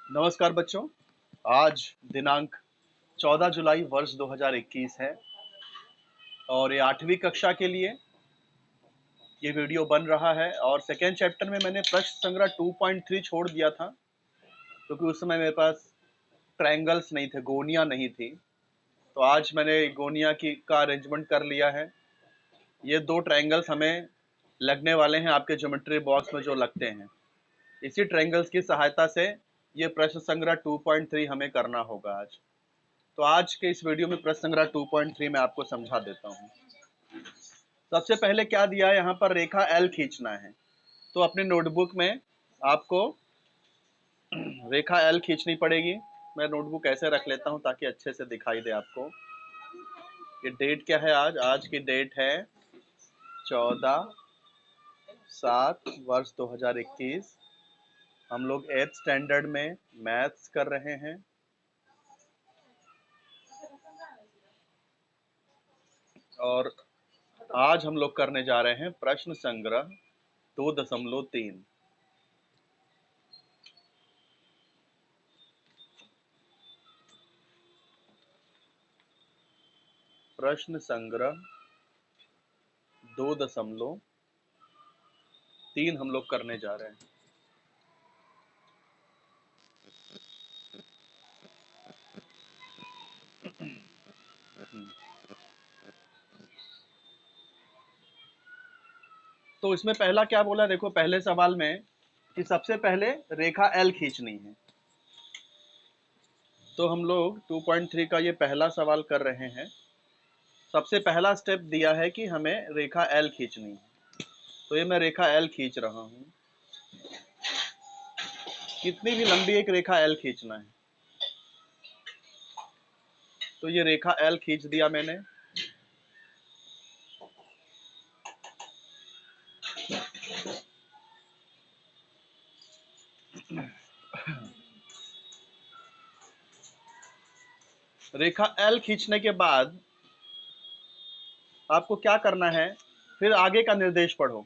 नमस्कार बच्चों। आज दिनांक 14 जुलाई वर्ष 2021 है और ये 8वीं कक्षा के लिए ये वीडियो बन रहा है। और सेकेंड चैप्टर में मैंने प्रश्न संग्रह 2.3 छोड़ दिया था क्योंकि उस समय मेरे पास ट्रायंगल्स नहीं थे, गोनियाँ नहीं थी। तो आज मैंने गोनिया की का अरेंजमेंट कर लिया है। ये दो ट्रायंगल्स हमें लगने वाले हैं आपके ज्योमेट्री बॉक्स में जो लगते हैं। इसी ट्रायंगल्स की सहायता से ये प्रश्न संग्रह 2.3 हमें करना होगा आज। तो आज के इस वीडियो में प्रश्न संग्रह 2.3 मैं आपको समझा देता हूँ। सबसे पहले क्या दिया है, यहाँ पर रेखा एल खींचना है। तो अपने नोटबुक में आपको रेखा एल खींचनी पड़ेगी। मैं नोटबुक ऐसे रख लेता हूँ ताकि अच्छे से दिखाई दे आपको। ये डेट क्या है, आज की डेट है 14/7 वर्ष 2021। हम लोग 8th स्टैंडर्ड में मैथ्स कर रहे हैं। और आज हम लोग करने जा रहे हैं प्रश्न संग्रह 2.3। प्रश्न संग्रह 2.3 हम लोग करने जा रहे हैं। तो इसमें पहला क्या बोला, देखो पहले सवाल में कि सबसे पहले रेखा एल खींचनी है। तो हम लोग 2.3 का ये पहला सवाल कर रहे हैं। सबसे पहला स्टेप दिया है कि हमें रेखा एल खींचनी है। तो ये मैं रेखा एल खींच रहा हूँ। कितनी भी लंबी एक रेखा एल खींचना है। तो ये रेखा एल खींच दिया मैंने। रेखा एल खींचने के बाद आपको क्या करना है, फिर आगे का निर्देश पढ़ो।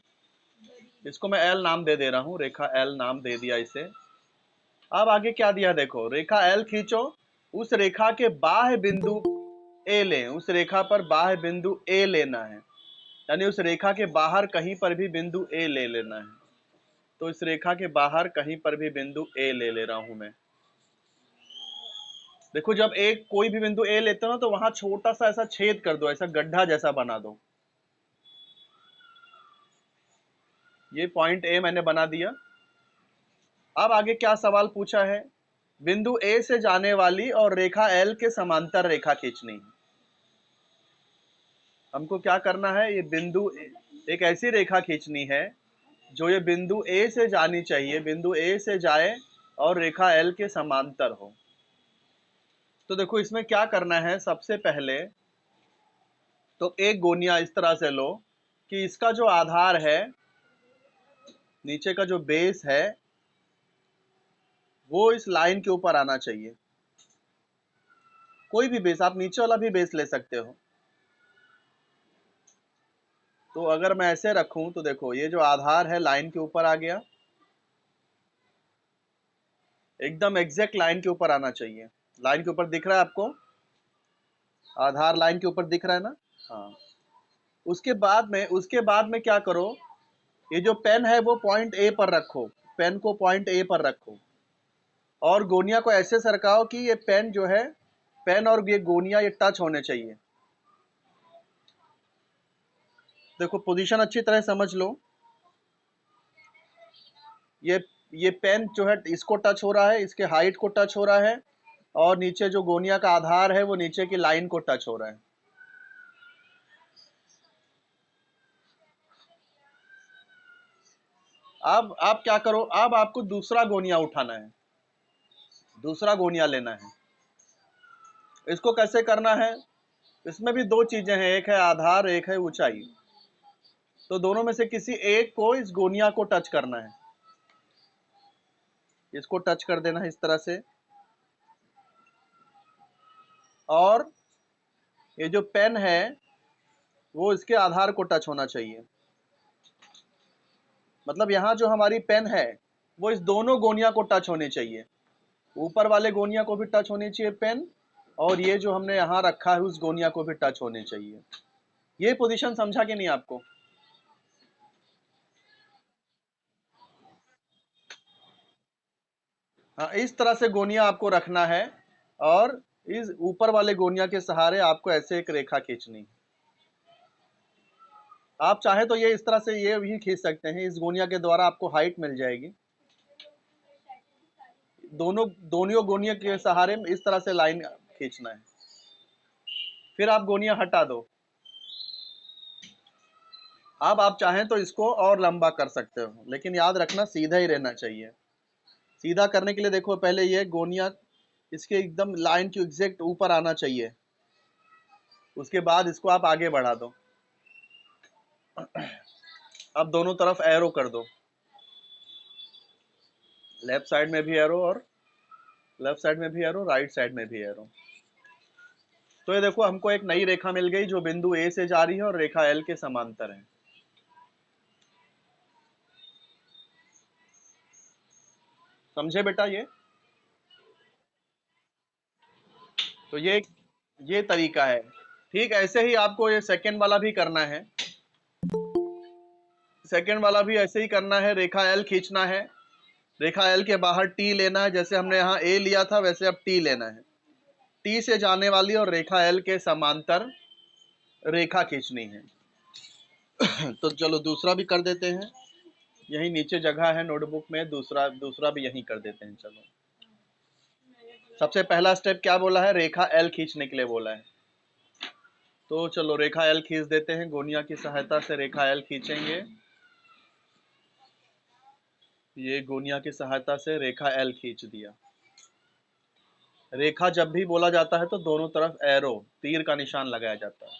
इसको मैं एल नाम दे रहा हूँ, रेखा एल नाम दे दिया इसे। अब आगे क्या दिया देखो, रेखा एल खींचो, उस रेखा के बाह्य बिंदु ए लें। उस रेखा पर बाह्य बिंदु ए लेना है, यानी उस रेखा के बाहर कहीं पर भी बिंदु ए ले लेना है। तो इस रेखा के बाहर कहीं पर भी बिंदु ए ले ले रहा हूं मैं। देखो जब एक कोई भी बिंदु ए लेते हो ना, तो वहां छोटा सा ऐसा छेद कर दो, ऐसा गड्ढा जैसा बना दो। ये पॉइंट ए मैंने बना दिया। अब आगे क्या सवाल पूछा है, बिंदु ए से जाने वाली और रेखा एल के समांतर रेखा खींचनी है। हमको क्या करना है, ये बिंदु एक ऐसी रेखा खींचनी है जो ये बिंदु ए से जानी चाहिए, बिंदु ए से जाए और रेखा एल के समांतर हो। तो देखो इसमें क्या करना है, सबसे पहले तो एक गोनिया इस तरह से लो कि इसका जो आधार है, नीचे का जो बेस है, वो इस लाइन के ऊपर आना चाहिए। कोई भी बेस, आप नीचे वाला भी बेस ले सकते हो। तो अगर मैं ऐसे रखूं तो देखो ये जो आधार है लाइन के ऊपर आ गया, एकदम एग्जैक्ट लाइन के ऊपर आना चाहिए। लाइन के ऊपर दिख रहा है आपको, आधार लाइन के ऊपर दिख रहा है ना। हाँ, उसके बाद में क्या करो, ये जो पेन है वो पॉइंट ए पर रखो, पेन को पॉइंट ए पर रखो और गोनिया को ऐसे सरकाओ कि ये पेन जो है, पेन और ये गोनिया ये टच होने चाहिए। देखो पोजीशन अच्छी तरह समझ लो। ये ये पेन जो है इसको टच हो रहा है, इसके हाइट को टच हो रहा है, और नीचे जो गोनिया का आधार है वो नीचे की लाइन को टच हो रहा है। अब आप क्या करो, अब आपको दूसरा गोनिया उठाना है, दूसरा गोनिया लेना है। इसको कैसे करना है, इसमें भी दो चीजें हैं, एक है आधार, एक है ऊंचाई। तो दोनों में से किसी एक को इस गोनिया को टच करना है। इसको टच कर देना है इस तरह से, और ये जो पेन है वो इसके आधार को टच होना चाहिए। मतलब यहाँ जो हमारी पेन है वो इस दोनों गोनिया को टच होनी चाहिए। ऊपर वाले गोनिया को भी टच होनी चाहिए पेन, और ये जो हमने यहाँ रखा है उस गोनिया को भी टच होने चाहिए। ये पोजीशन समझा कि नहीं आपको? हाँ, इस तरह से गोनिया आपको रखना है, और इस ऊपर वाले गोनिया के सहारे आपको ऐसे एक रेखा खींचनी। आप चाहे तो ये इस तरह से ये भी खींच सकते हैं, इस गोनिया के द्वारा आपको हाइट मिल जाएगी। दोनों दोनों गोनिया के सहारे में इस तरह से लाइन खींचना है। फिर आप गोनिया हटा दो। अब आप चाहें तो इसको और लंबा कर सकते हो, लेकिन याद रखना सीधा ही रहना चाहिए। सीधा करने के लिए देखो, पहले ये गोनिया इसके एकदम लाइन के एग्जैक्ट ऊपर आना चाहिए, उसके बाद इसको आप आगे बढ़ा दो। अब दोनों तरफ एरो कर दो, लेफ्ट साइड में भी एरो, और लेफ्ट साइड में भी एरो, राइट साइड में भी एरो। तो ये देखो हमको एक नई रेखा मिल गई जो बिंदु ए से जा रही है और रेखा एल के समांतर है। समझे बेटा? तो ये तरीका है। ठीक, ऐसे ही आपको ये सेकंड वाला भी करना है। सेकंड वाला भी ऐसे ही करना है, रेखा एल खींचना है, रेखा एल के बाहर टी लेना है, जैसे हमने यहाँ ए लिया था वैसे अब टी लेना है। टी से जाने वाली और रेखा एल के समांतर रेखा खींचनी है। तो चलो दूसरा भी कर देते हैं, यही नीचे जगह है नोटबुक में, दूसरा दूसरा भी यहीं कर देते हैं। चलो, सबसे पहला स्टेप क्या बोला है? रेखा एल खींचने के लिए बोला है। तो चलो रेखा एल खींच देते हैं, गोनिया की सहायता से रेखा एल खींचेंगे। ये गोनिया की सहायता से रेखा एल खींच दिया। रेखा जब भी बोला जाता है तो दोनों तरफ एरो, तीर का निशान लगाया जाता है।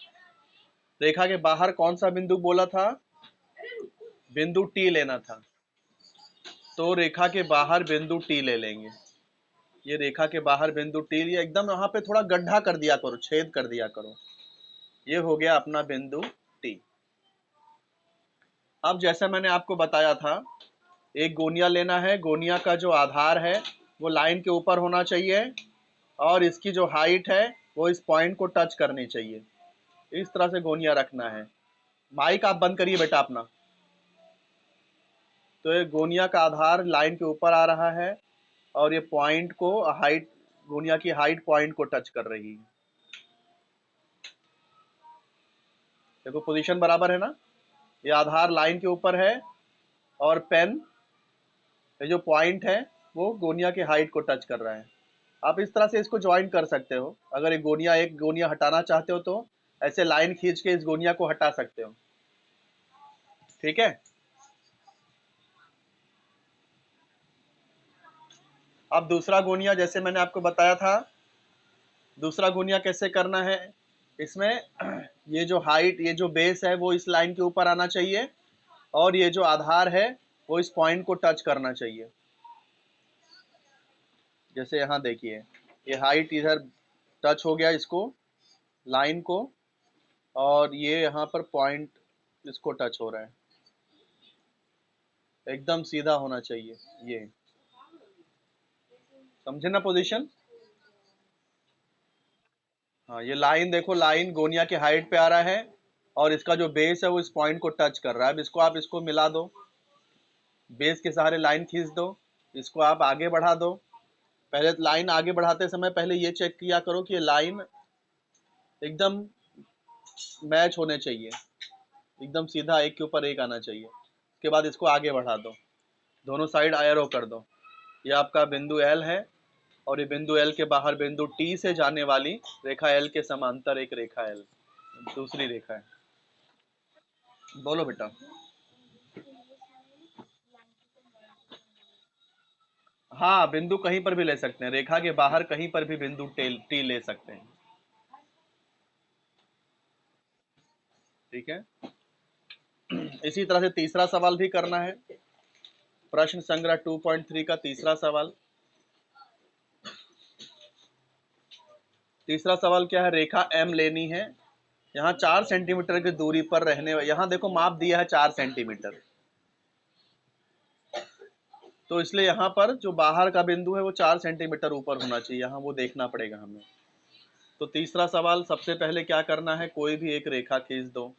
रेखा के बाहर कौन सा बिंदु बोला था? बिंदु टी लेना था, तो रेखा के बाहर बिंदु टी ले लेंगे। ये रेखा के बाहर बिंदु टी लिया, एकदम यहाँ पे थोड़ा गड्ढा कर दिया करो, छेद कर दिया करो। ये हो गया अपना बिंदु टी। अब जैसे मैंने आपको बताया था, एक गोनिया लेना है, गोनिया का जो आधार है वो लाइन के ऊपर होना चाहिए, और इसकी जो हाइट है वो इस पॉइंट को टच करनी चाहिए। इस तरह से गोनिया रखना है। माइक आप बंद करिए बेटा अपना। तो ये गोनिया का आधार लाइन के ऊपर आ रहा है, और ये पॉइंट को हाइट, गोनिया की हाइट पॉइंट को टच कर रही है। देखो पोजीशन बराबर है ना? ये आधार लाइन के ऊपर है, और पेन, ये जो पॉइंट है वो गोनिया के हाइट को टच कर रहा है। आप इस तरह से इसको ज्वाइन कर सकते हो। अगर एक गोनिया हटाना चाहते हो तो ऐसे लाइन खींच के इस गोनिया को हटा सकते हो। ठीक है? अब दूसरा गोनिया जैसे मैंने आपको बताया था, दूसरा गोनिया कैसे करना है? इसमें ये जो हाइट, ये जो बेस है वो इस लाइन के ऊपर आना चाहिए, और ये जो आधार है वो इस पॉइंट को टच करना चाहिए। जैसे यहाँ देखिए, ये हाइट इधर टच हो गया इसको, लाइन को, और ये यहाँ पर पॉइंट इसको टच हो रहा है। एकदम सीधा होना चाहिए। ये समझे ना पोजीशन? हाँ, ये लाइन देखो, लाइन गोनिया के हाइट पे आ रहा है, और इसका जो बेस है वो इस पॉइंट को टच कर रहा है। अब इसको आप इसको मिला दो, बेस के सहारे लाइन खींच दो, इसको आप आगे बढ़ा दो। पहले लाइन आगे बढ़ाते समय पहले ये चेक किया करो कि ये लाइन एकदम मैच होने चाहिए, एकदम सीधा एक के ऊपर एक आना चाहिए। उसके बाद इसको आगे बढ़ा दो, दोनों साइड एरो कर दो। ये आपका बिंदु एल है, और ये बिंदु एल के बाहर बिंदु टी से जाने वाली रेखा एल के समांतर एक रेखा एल, दूसरी रेखा है। बोलो बेटा। हाँ, बिंदु कहीं पर भी ले सकते हैं, रेखा के बाहर कहीं पर भी बिंदु टी ले सकते हैं। ठीक है? इसी तरह से तीसरा सवाल भी करना है। प्रश्न संग्रह 2.3 का तीसरा सवाल। तीसरा सवाल क्या है? रेखा एम लेनी है, यहाँ 4 सेंटीमीटर की दूरी पर रहने, यहाँ देखो माप दिया है 4 सेंटीमीटर। तो इसलिए यहाँ पर जो बाहर का बिंदु है वो 4 सेंटीमीटर ऊपर होना चाहिए, यहाँ वो देखना पड़ेगा हमें। तो तीसरा सवाल, सबसे पहले क्या करना है, कोई भी एक रेखा खींच दो।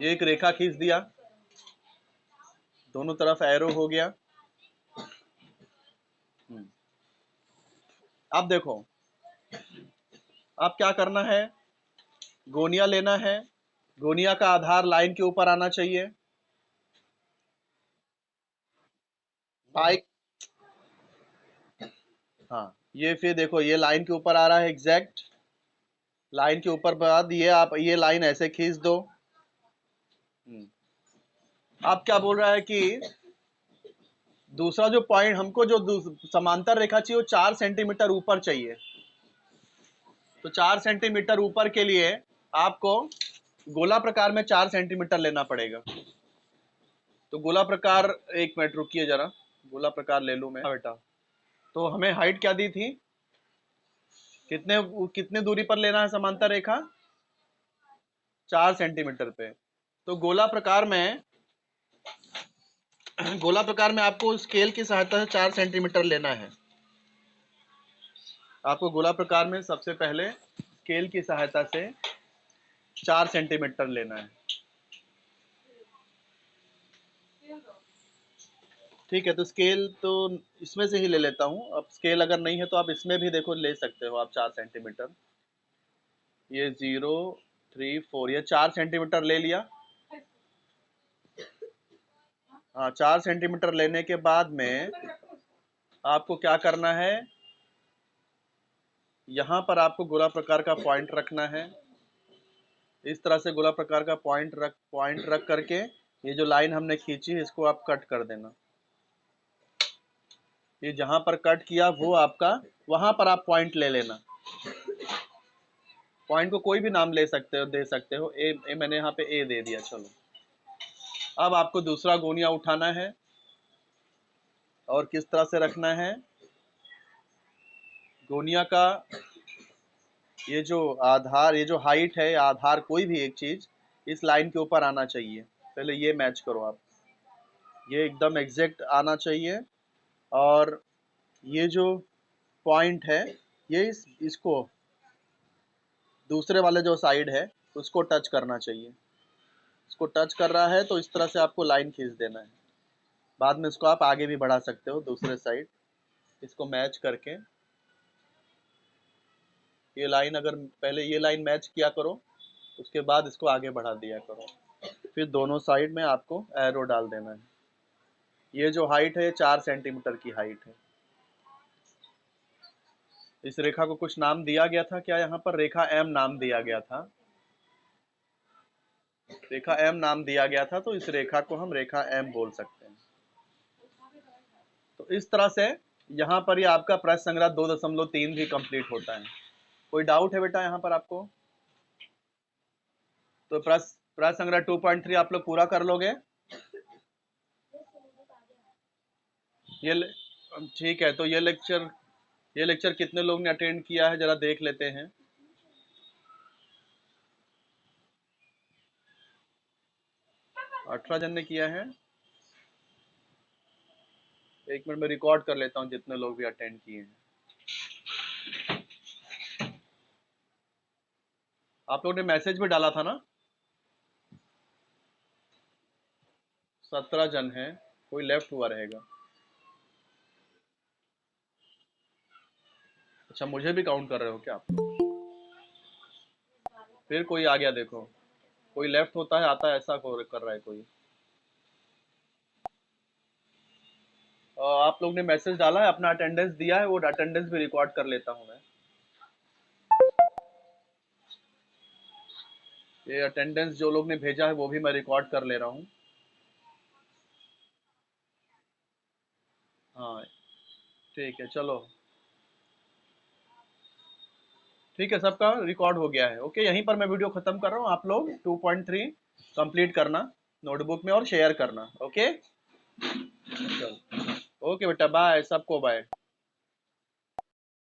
ये एक रेखा खींच दिया, दोनों तरफ एरो हो गया। अब देखो, अब क्या करना है, गोनिया लेना है, गोनिया का आधार लाइन के ऊपर आना चाहिए। हाँ, ये फिर देखो, ये लाइन के ऊपर आ रहा है, एग्जैक्ट लाइन के ऊपर, बाद ये आप ये लाइन ऐसे खींच दो। अब क्या बोल रहा है कि दूसरा जो पॉइंट हमको जो समांतर रेखा चाहिए वो 4 सेंटीमीटर ऊपर चाहिए। तो 4 सेंटीमीटर ऊपर के लिए आपको गोला प्रकार में 4 सेंटीमीटर लेना पड़ेगा। तो गोला प्रकार, एक मिनट रुकिए जरा, गोला प्रकार ले लूं मैं बेटा। तो हमें हाइट क्या दी थी, कितने कितने दूरी पर लेना है समांतर रेखा, 4 सेंटीमीटर पे। तो गोला प्रकार में आपको स्केल की सहायता से 4 सेंटीमीटर लेना है। आपको गोला प्रकार में सबसे पहले स्केल की सहायता से 4 सेंटीमीटर लेना है। ठीक है, तो स्केल तो इसमें से ही ले लेता हूँ। अब स्केल अगर नहीं है तो आप इसमें भी देखो ले सकते हो आप 4 सेंटीमीटर। ये 0, 3, 4, ये 4 सेंटीमीटर ले लिया। हाँ, 4 सेंटीमीटर लेने के बाद में आपको क्या करना है, यहाँ पर आपको गोला प्रकार का पॉइंट रखना है। इस तरह से गोला प्रकार का पॉइंट रख करके ये जो लाइन हमने खींची है इसको आप कट कर देना। ये जहां पर कट किया वो आपका, वहां पर आप पॉइंट ले लेना। पॉइंट को कोई भी नाम ले सकते हो, दे सकते हो। ए मैंने यहाँ पे ए दे दिया। चलो, अब आपको दूसरा गोनिया उठाना है और किस तरह से रखना है, गोनिया का ये जो आधार, ये जो हाइट है, आधार कोई भी एक चीज इस लाइन के ऊपर आना चाहिए। पहले ये मैच करो आप, ये एकदम एग्जैक्ट आना चाहिए। और ये जो पॉइंट है ये इसको दूसरे वाले जो साइड है उसको टच करना चाहिए। इसको टच कर रहा है तो इस तरह से आपको लाइन खींच देना है। बाद में इसको आप आगे भी बढ़ा सकते हो दूसरे साइड, इसको मैच करके। ये लाइन, अगर पहले ये लाइन मैच किया करो, उसके बाद इसको आगे बढ़ा दिया करो। फिर दोनों साइड में आपको एरो डाल देना है। ये जो हाइट है 4 सेंटीमीटर की हाइट है। इस रेखा को कुछ नाम दिया गया था क्या, यहाँ पर रेखा एम नाम दिया गया था, रेखा एम नाम दिया गया था। तो इस रेखा को हम रेखा एम बोल सकते हैं। तो इस तरह से यहाँ पर ये आपका प्रश्न संग्रह 2.3 भी कंप्लीट होता है। कोई डाउट है बेटा यहाँ पर आपको? तो प्रश्न संग्रह 2.3 आप लोग पूरा कर लोगे? ये ठीक है। तो ये लेक्चर कितने लोग ने अटेंड किया है जरा देख लेते हैं। 18 जन ने किया है। एक मिनट में रिकॉर्ड कर लेता हूँ जितने लोग भी अटेंड किए हैं। आप लोगों ने मैसेज में डाला था ना? 17 जन है, कोई लेफ्ट हुआ रहेगा। अच्छा, मुझे भी काउंट कर रहे हो क्या आप? फिर कोई आ गया, देखो कोई लेफ्ट होता है, आता है, ऐसा कर रहा है कोई। आप लोग ने मैसेज डाला है, अपना अटेंडेंस दिया है, वो अटेंडेंस भी रिकॉर्ड कर लेता हूँ मैं। ये अटेंडेंस जो लोग ने भेजा है वो भी मैं रिकॉर्ड कर ले रहा हूँ। हाँ ठीक है, चलो ठीक है, सबका रिकॉर्ड हो गया है। ओके, यहीं पर मैं वीडियो खत्म कर रहा हूँ। आप लोग 2.3 कंप्लीट करना नोटबुक में और शेयर करना। ओके चलो, ओके बेटा, बाय सबको, बाय।